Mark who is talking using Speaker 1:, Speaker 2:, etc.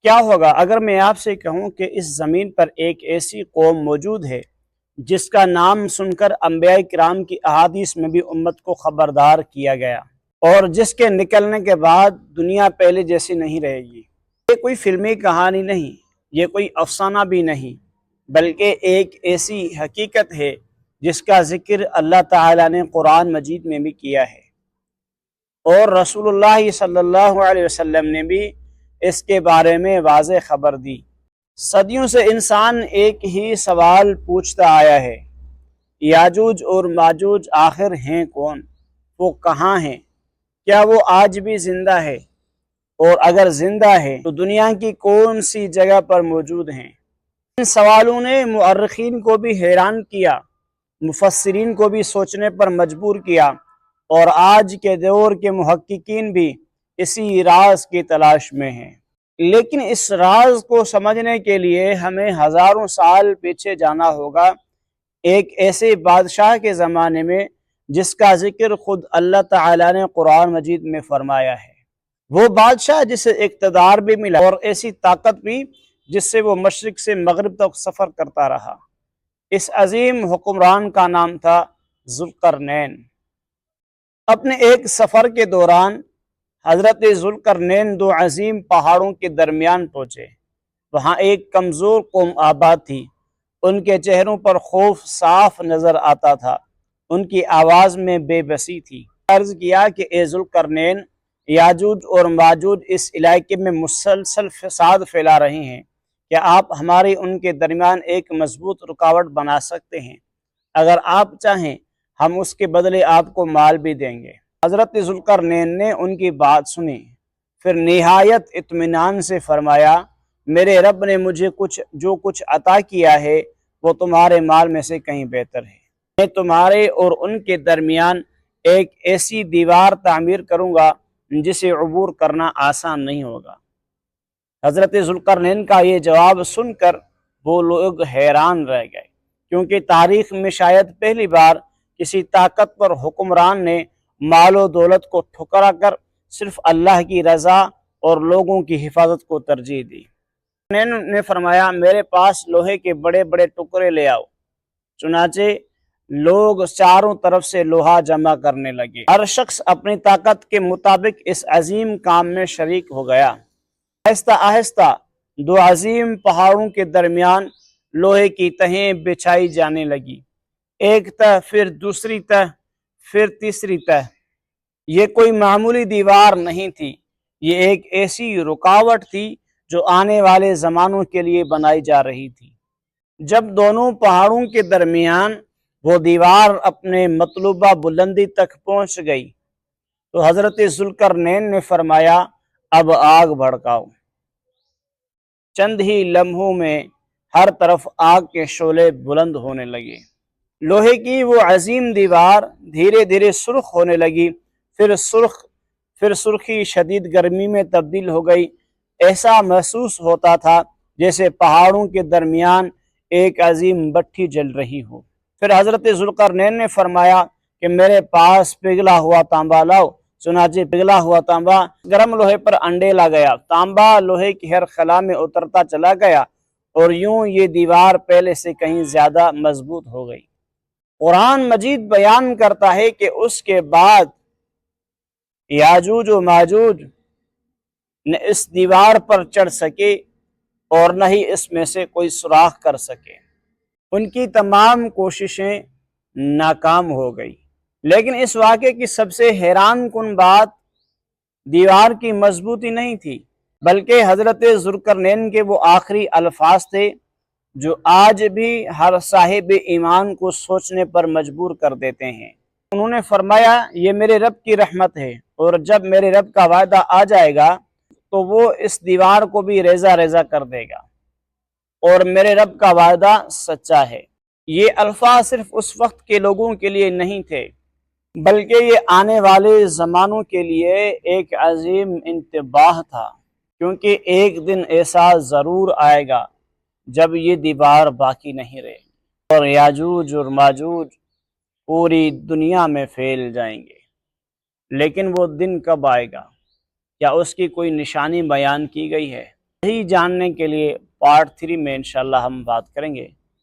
Speaker 1: کیا ہوگا اگر میں آپ سے کہوں کہ اس زمین پر ایک ایسی قوم موجود ہے جس کا نام سن کر انبیاء کرام کی احادیث میں بھی امت کو خبردار کیا گیا، اور جس کے نکلنے کے بعد دنیا پہلے جیسی نہیں رہے گی۔ یہ کوئی فلمی کہانی نہیں، یہ کوئی افسانہ بھی نہیں، بلکہ ایک ایسی حقیقت ہے جس کا ذکر اللہ تعالیٰ نے قرآن مجید میں بھی کیا ہے، اور رسول اللہ صلی اللہ علیہ وسلم نے بھی اس کے بارے میں واضح خبر دی۔ صدیوں سے انسان ایک ہی سوال پوچھتا آیا ہے، یاجوج اور ماجوج آخر ہیں کون؟ وہ کہاں ہیں؟ کیا وہ آج بھی زندہ ہے؟ اور اگر زندہ ہے تو دنیا کی کون سی جگہ پر موجود ہیں؟ ان سوالوں نے مؤرخین کو بھی حیران کیا، مفسرین کو بھی سوچنے پر مجبور کیا، اور آج کے دور کے محققین بھی اسی راز کی تلاش میں ہیں۔ لیکن اس راز کو سمجھنے کے لیے ہمیں ہزاروں سال پیچھے جانا ہوگا، ایک ایسے بادشاہ کے زمانے میں جس کا ذکر خود اللہ تعالیٰ نے قرآن مجید میں فرمایا ہے۔ وہ بادشاہ جسے اقتدار بھی ملا اور ایسی طاقت بھی جس سے وہ مشرق سے مغرب تک سفر کرتا رہا۔ اس عظیم حکمران کا نام تھا ذوالقرنین۔ اپنے ایک سفر کے دوران حضرت ذوالقرنین دو عظیم پہاڑوں کے درمیان پہنچے۔ وہاں ایک کمزور قوم آباد تھی، ان کے چہروں پر خوف صاف نظر آتا تھا، ان کی آواز میں بے بسی تھی۔ عرض کیا کہ اے ذوالقرنین، یاجوج اور ماجوج اس علاقے میں مسلسل فساد پھیلا رہے ہیں، کیا آپ ہماری ان کے درمیان ایک مضبوط رکاوٹ بنا سکتے ہیں؟ اگر آپ چاہیں ہم اس کے بدلے آپ کو مال بھی دیں گے۔ حضرت ذوالقرنین نے ان کی بات سنی، پھر نہایت اطمینان سے فرمایا، میرے رب نے مجھے جو کچھ عطا کیا ہے وہ تمہارے مال میں سے کہیں بہتر ہے۔ میں تمہارے اور ان کے درمیان ایک ایسی دیوار تعمیر کروں گا جسے عبور کرنا آسان نہیں ہوگا۔ حضرت ذوالقرنین کا یہ جواب سن کر وہ لوگ حیران رہ گئے، کیونکہ تاریخ میں شاید پہلی بار کسی طاقتور حکمران نے مال و دولت کو ٹھکرا کر صرف اللہ کی رضا اور لوگوں کی حفاظت کو ترجیح دی۔ ذوالقرنین نے فرمایا، میرے پاس لوہے کے بڑے بڑے ٹکڑے لے آؤ۔ چنانچہ لوگ چاروں طرف سے لوہا جمع کرنے لگے۔ ہر شخص اپنی طاقت کے مطابق اس عظیم کام میں شریک ہو گیا۔ آہستہ آہستہ دو عظیم پہاڑوں کے درمیان لوہے کی تہیں بچھائی جانے لگی، ایک تہ، پھر دوسری تہ، پھر تیسری تہ۔ یہ کوئی معمولی دیوار نہیں تھی، یہ ایک ایسی رکاوٹ تھی جو آنے والے زمانوں کے لیے بنائی جا رہی تھی۔ جب دونوں پہاڑوں کے درمیان وہ دیوار اپنے مطلوبہ بلندی تک پہنچ گئی تو حضرت ذوالقرنین نے فرمایا، اب آگ بھڑکاؤ۔ چند ہی لمحوں میں ہر طرف آگ کے شعلے بلند ہونے لگے۔ لوہے کی وہ عظیم دیوار دھیرے دھیرے سرخ ہونے لگی، پھر سرخی شدید گرمی میں تبدیل ہو گئی۔ ایسا محسوس ہوتا تھا جیسے پہاڑوں کے درمیان ایک عظیم بھٹی جل رہی ہو۔ پھر حضرت ذوالقرنین نے فرمایا کہ میرے پاس پگھلا ہوا تانبا لاؤ۔ چنانچہ پگھلا ہوا تانبا گرم لوہے پر انڈیلا گیا، تانبا لوہے کی ہر خلا میں اترتا چلا گیا، اور یوں یہ دیوار پہلے سے کہیں زیادہ مضبوط ہو گئی۔ قرآن مجید بیان کرتا ہے کہ اس کے بعد یاجوج و ماجوج نہ اس دیوار پر چڑھ سکے اور نہ ہی اس میں سے کوئی سوراخ کر سکے۔ ان کی تمام کوششیں ناکام ہو گئی۔ لیکن اس واقعے کی سب سے حیران کن بات دیوار کی مضبوطی نہیں تھی، بلکہ حضرت ذوالقرنین کے وہ آخری الفاظ تھے جو آج بھی ہر صاحب ایمان کو سوچنے پر مجبور کر دیتے ہیں۔ انہوں نے فرمایا، یہ میرے رب کی رحمت ہے، اور جب میرے رب کا وعدہ آ جائے گا تو وہ اس دیوار کو بھی ریزہ ریزہ کر دے گا، اور میرے رب کا وعدہ سچا ہے۔ یہ الفاظ صرف اس وقت کے لوگوں کے لیے نہیں تھے، بلکہ یہ آنے والے زمانوں کے لیے ایک عظیم انتباہ تھا، کیونکہ ایک دن ایسا ضرور آئے گا جب یہ دیوار باقی نہیں رہے گی اور یاجوج اور ماجوج پوری دنیا میں پھیل جائیں گے۔ لیکن وہ دن کب آئے گا؟ کیا اس کی کوئی نشانی بیان کی گئی ہے؟ یہی جاننے کے لیے پارٹ 3 میں انشاءاللہ ہم بات کریں گے۔